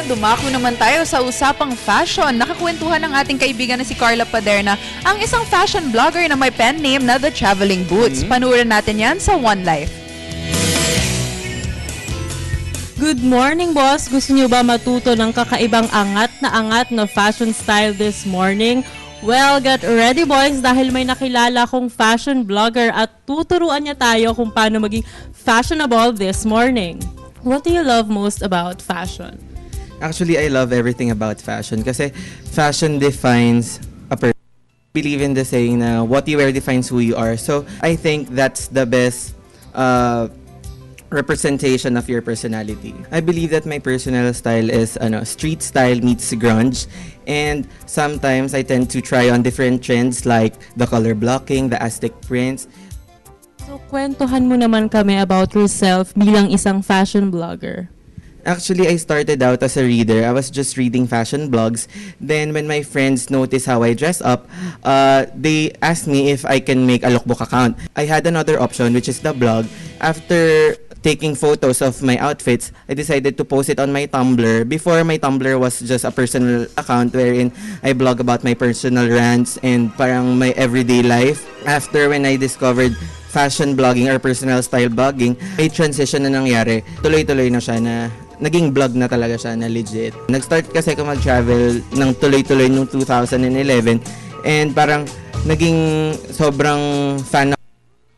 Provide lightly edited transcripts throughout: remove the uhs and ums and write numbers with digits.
Dumako naman tayo sa usapang fashion. Nakakwentuhan ng ating kaibigan na si Carla Paderna, ang isang fashion blogger na may pen name na The Traveling Boots. Panuorin natin yan sa One Life. Good morning, boss! Gusto niyo ba matuto ng kakaibang angat na fashion style this morning? Well, get ready, boys, dahil may nakilala kong fashion blogger at tuturuan niya tayo kung paano maging fashionable this morning. What do you love most about fashion? Actually, I love everything about fashion kasi fashion defines a person. I believe in the saying na what you wear defines who you are. So, I think that's the best representation of your personality. I believe that my personal style is street style meets grunge, and sometimes I tend to try on different trends like the color blocking, the Aztec prints. So, kwentuhan mo naman kami about yourself bilang isang fashion blogger. Actually, I started out as a reader. I was just reading fashion blogs. Then, when my friends noticed how I dress up, they asked me if I can make a lookbook account. I had another option, which is the blog. After taking photos of my outfits, I decided to post it on my Tumblr. Before, my Tumblr was just a personal account wherein I blog about my personal rants and parang my everyday life. After, when I discovered fashion blogging or personal style blogging, may transition na nangyari. Tuloy-tuloy na siya na naging blog na talaga siya na legit. Nag-start kasi ako mag-travel ng tuloy-tuloy noong 2011 and parang naging sobrang fan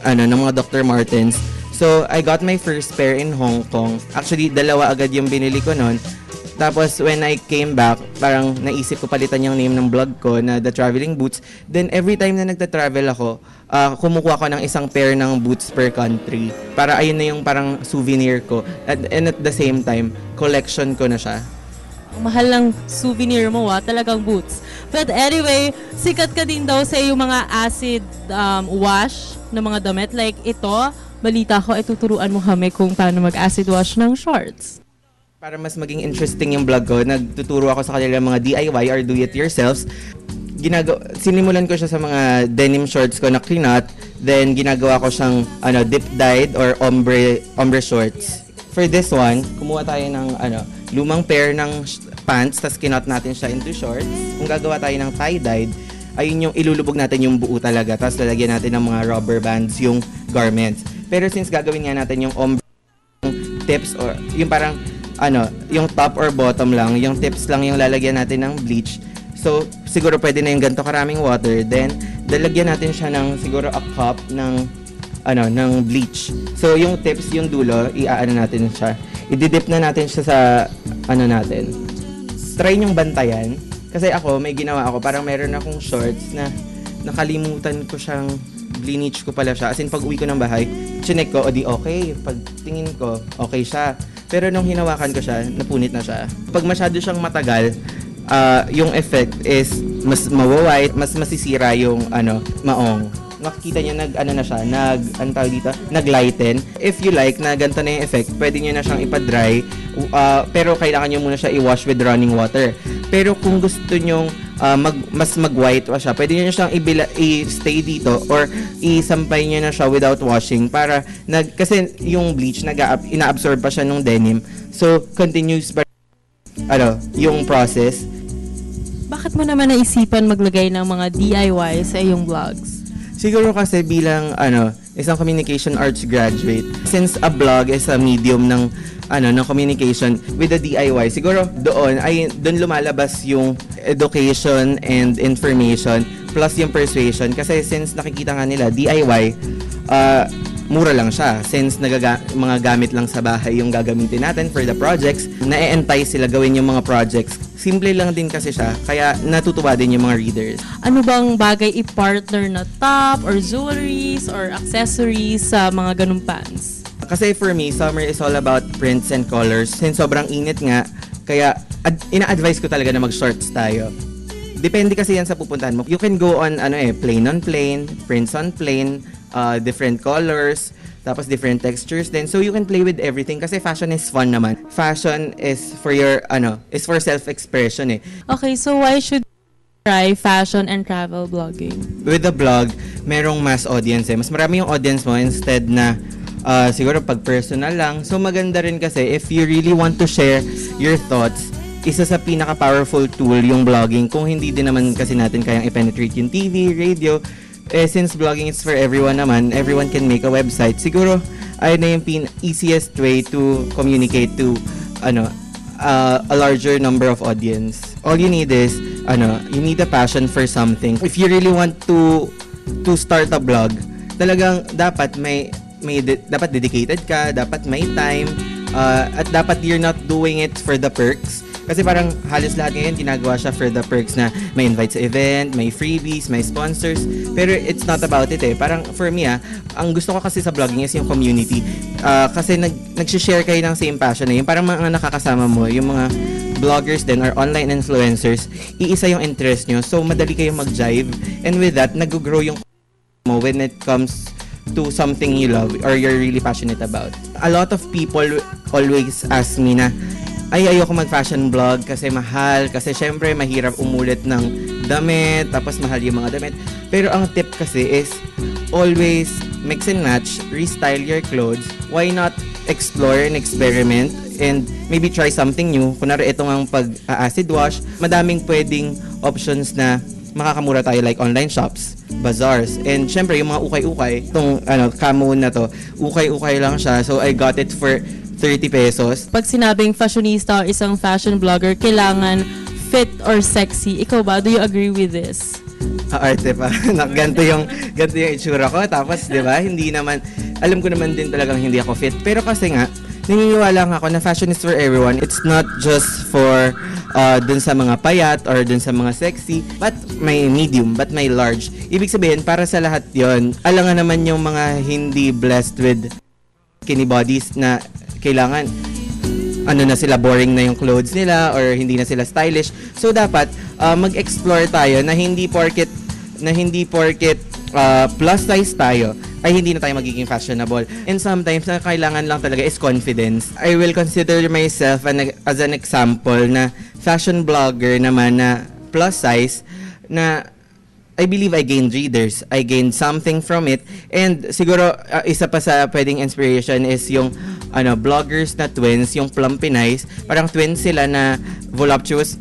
ng mga Dr. Martens. So, I got my first pair in Hong Kong. Actually, dalawa agad yung binili ko noon. Tapos, when I came back, parang naisip ko palitan yung name ng blog ko na The Traveling Boots. Then, every time na nagta-travel ako, kumukuha ko ng isang pair ng boots per country. Para ayun na yung parang souvenir ko. And at the same time, collection ko na siya. Mahal ng souvenir mo, talagang boots. But anyway, sikat ka din daw sa yung mga acid wash ng mga damit. Like ito, balita ko, tuturuan mo kami kung paano mag-acid wash ng shorts. Para mas maging interesting yung vlog ko, nagtuturo ako sa kanila mga DIY or do-it-yourselves. Sinimulan ko siya sa mga denim shorts ko na kinot, then ginagawa ko siyang dip-dyed or ombre shorts. For this one, kumuha tayo ng lumang pair ng pants, tas kinot natin siya into shorts. Kung gagawa tayo ng tie-dyed, ayun yung ilulubog natin yung buo talaga, tas lalagyan natin ng mga rubber bands yung garments. Pero since gagawin nga natin yung ombre tips or yung parang yung top or bottom lang, yung tips lang yung lalagyan natin ng bleach. So, siguro pwede na yung ganito karaming water. Then, lalagyan natin siya ng siguro a cup ng bleach. So, yung tips, yung dulo, natin siya. I-dip na natin siya sa natin. Try nyong bantayan. Kasi ako, may ginawa ako. Parang meron akong shorts na nakalimutan ko siyang bleach ko pala siya. As in, pag uwi ko ng bahay, chinek ko, o di okay. Pag tingin ko, okay siya. Pero nung hinawakan ko siya, napunit na siya. Pag masyado siyang matagal, yung effect is mas mawa-white, mas masisira yung maong. Makikita niyo nag-lighten. If you like na ganito na yung effect, pwede niyo na siyang ipa-dry. Pero kailangan niyo muna siya i-wash with running water. Pero kung gusto niyo mas mag-white wash siya, pwede niyo siyang i-stay dito or isampay niyo na siya without washing para kasi yung bleach ina-absorb pa siya ng denim. So continuous pa yung process. Bakit mo naman naisipan maglagay ng mga DIY sa iyong vlogs? Siguro kasi bilang isang communication arts graduate, since a blog is a medium ng communication with the DIY, siguro doon lumalabas yung education and information plus yung persuasion kasi since nakikita nga nila DIY mura lang siya since mga gamit lang sa bahay yung gagamitin natin for the projects, na-entice sila gawin yung mga projects. Simple lang din kasi siya, kaya natutuwa din yung mga readers. Ano bang bagay i-partner na top or jewelries or accessories sa mga ganung pants? Kasi for me, summer is all about prints and colors. Since sobrang init nga, kaya ina-advise ko talaga na mag-shorts tayo. Depende kasi yan sa pupuntahan mo. You can go on plain on plain, prints on plain, different colors, tapos different textures din. So you can play with everything kasi fashion is fun naman. Fashion is for your is for self-expression eh. Okay, so why should try fashion and travel blogging? With the blog, merong mass audience eh. Mas marami yung audience mo instead na siguro pag personal lang. So maganda rin kasi if you really want to share your thoughts isa sa pinaka-powerful tool yung vlogging. Kung hindi din naman kasi natin kayang i-penetrate yung TV, radio, since vlogging is for everyone naman, everyone can make a website. Siguro, ayun na yung easiest way to communicate to, a larger number of audience. All you need is, you need a passion for something. If you really want to start a blog, talagang dapat dapat dedicated ka, dapat may time, at dapat you're not doing it for the perks. Kasi parang halos lahat ngayon ginagawa siya for the perks na may invite sa event, may freebies, may sponsors. Pero it's not about it eh. Parang for me ang gusto ko kasi sa vlogging is yung community. Kasi nag-share kayo ng same passion eh. Yung parang mga nakakasama mo, yung mga vloggers din or online influencers, iisa yung interest nyo. So madali kayong mag-jive. And with that, nag-grow yung mo when it comes to something you love or you're really passionate about. A lot of people always ask me na, ayoko mag-fashion vlog kasi mahal, kasi syempre mahirap umulit ng damit, tapos mahal yung mga damit. Pero ang tip kasi is always mix and match, restyle your clothes. Why not explore and experiment and maybe try something new? Kunwari ito ang pag-acid wash, madaming pwedeng options na makakamura tayo like online shops, bazaars, and syempre yung mga ukay-ukay, itong camo na to, ukay-ukay lang siya, so I got it for 30 pesos. Pag sinabing fashionista o isang fashion vlogger, kailangan fit or sexy. Ikaw ba? Do you agree with this? Arte pa. ganto yung itsura ko. Tapos, di ba, hindi naman, alam ko naman din talagang hindi ako fit. Pero kasi nga, naniniwala nga ako na fashion is for everyone. It's not just for dun sa mga payat or dun sa mga sexy, but may medium, but may large. Ibig sabihin, para sa lahat yon, alangan naman yung mga hindi blessed with skinny bodies na kailangan na sila, boring na yung clothes nila or hindi na sila stylish. So dapat mag-explore tayo na hindi porket plus size tayo ay hindi na tayo magiging fashionable. And sometimes na kailangan lang talaga is confidence. I will consider myself as an example na fashion blogger naman na plus size na I believe I gained readers. I gained something from it. And siguro, isa pa sa pwedeng inspiration is yung bloggers na twins, yung Plum Pinays. Parang twins sila na voluptuous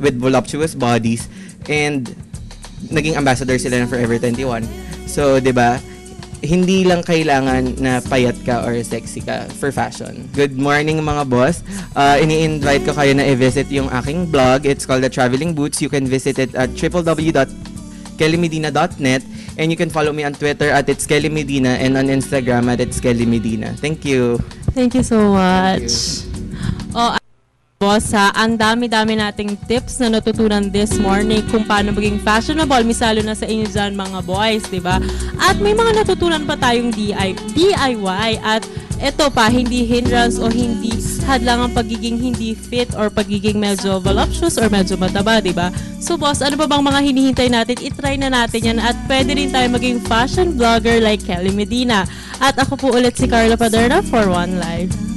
bodies. And naging ambassador sila ng Forever 21. So, di ba? Hindi lang kailangan na payat ka or sexy ka for fashion. Good morning mga boss. Ini-invite ko kayo na i-visit yung aking blog. It's called The Traveling Boots. You can visit it at www.kellymedina.net, and you can follow me on Twitter at It's Kelly Medina and on Instagram at It's Kelly Medina. Thank you. Thank you so much. Boss, ang dami-dami nating tips na natutunan this morning kung paano maging fashionable, misalo na sa inyo dyan mga boys, di ba? At may mga natutunan pa tayong DIY at ito pa, hindi hindrance o hindi hadlang ang pagiging hindi fit or pagiging medyo voluptuous or medyo mataba, di ba? So boss, ano ba bang mga hinihintay natin? I-try na natin yan at pwede rin tayo maging fashion vlogger like Kelly Medina. At ako po ulit si Carla Paderna for One Life.